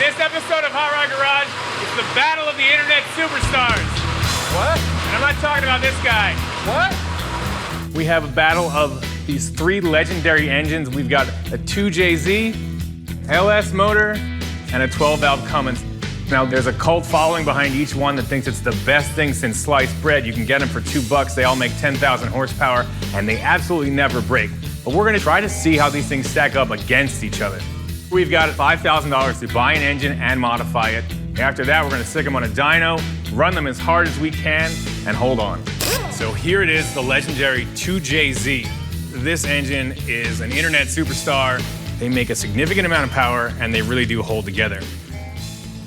this episode of Hot Rod Garage, it's the battle of the internet superstars. What? And I'm not talking about this guy. What? We have a battle of these three legendary engines. We've got a 2JZ, LS motor, and a 12-valve Cummins. Now, there's a cult following behind each one that thinks it's the best thing since sliced bread. You can get them for $2. They all make 10,000 horsepower, and they absolutely never break. But we're gonna try to see how these things stack up against each other. We've got $5,000 to buy an engine and modify it. After that, we're gonna stick them on a dyno, run them as hard as we can, and hold on. So here it is, the legendary 2JZ. This engine is an internet superstar. They make a significant amount of power, and they really do hold together.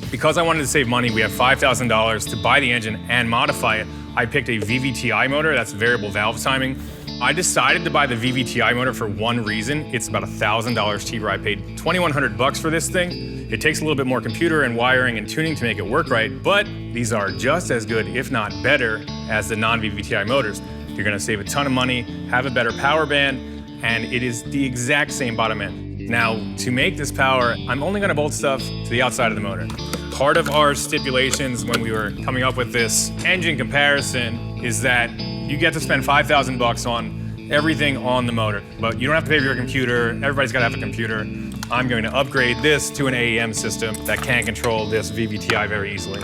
Because I wanted to save money, we have $5,000 to buy the engine and modify it. I picked a VVTi motor, that's variable valve timing. I decided to buy the VVTi motor for one reason. It's about $1,000 cheaper. I paid $2,100 for this thing. It takes a little bit more computer and wiring and tuning to make it work right, but these are just as good, if not better, as the non-VVTi motors. You're gonna save a ton of money, have a better power band, and it is the exact same bottom end. Now, to make this power, I'm only gonna bolt stuff to the outside of the motor. Part of our stipulations when we were coming up with this engine comparison is that you get to spend $5,000 on everything on the motor, but you don't have to pay for your computer. Everybody's gotta have a computer. I'm going to upgrade this to an AEM system that can control this VVTi very easily.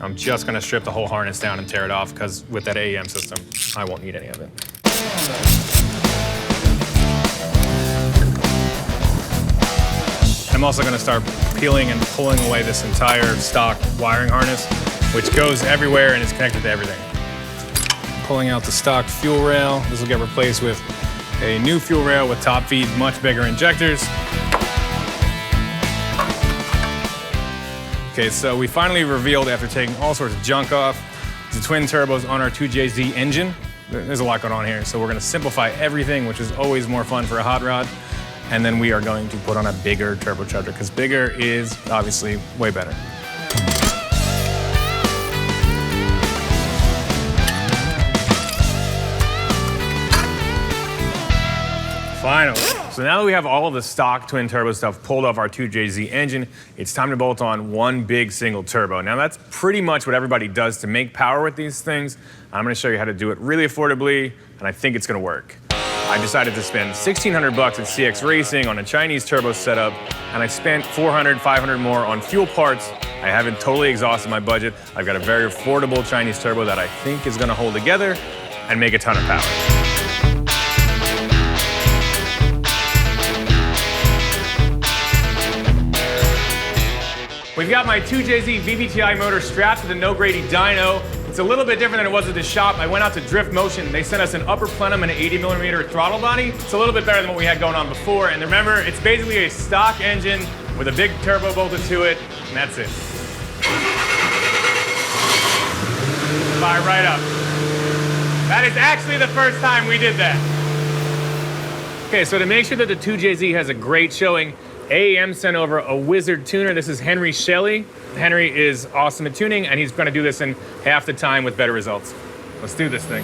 I'm just gonna strip the whole harness down and tear it off, because with that AEM system, I won't need any of it. I'm also gonna start peeling and pulling away this entire stock wiring harness, which goes everywhere and is connected to everything. Pulling out the stock fuel rail. This will get replaced with a new fuel rail with top feed, much bigger injectors. Okay, so we finally revealed, after taking all sorts of junk off, the twin turbos on our 2JZ engine. There's a lot going on here, so we're gonna simplify everything, which is always more fun for a hot rod. And then we are going to put on a bigger turbocharger, because bigger is obviously way better. Finally. So now that we have all of the stock twin turbo stuff pulled off our 2JZ engine, it's time to bolt on one big single turbo. Now that's pretty much what everybody does to make power with these things. I'm gonna show you how to do it really affordably, and I think it's gonna work. I decided to spend $1,600 at CX Racing on a Chinese turbo setup, and I spent $400, $500 more on fuel parts. I haven't totally exhausted my budget. I've got a very affordable Chinese turbo that I think is gonna hold together and make a ton of power. We've got my 2JZ VVTi motor strapped to the No Grady dyno. It's a little bit different than it was at the shop. I went out to Drift Motion. They sent us an upper plenum and an 80mm throttle body. It's a little bit better than what we had going on before. And remember, it's basically a stock engine with a big turbo bolted to it, and that's it. Fire right up. That is actually the first time we did that. Okay, so to make sure that the 2JZ has a great showing, AEM sent over a wizard tuner. This is Henry Shelley. Henry is awesome at tuning, and he's gonna do this in half the time with better results. Let's do this thing.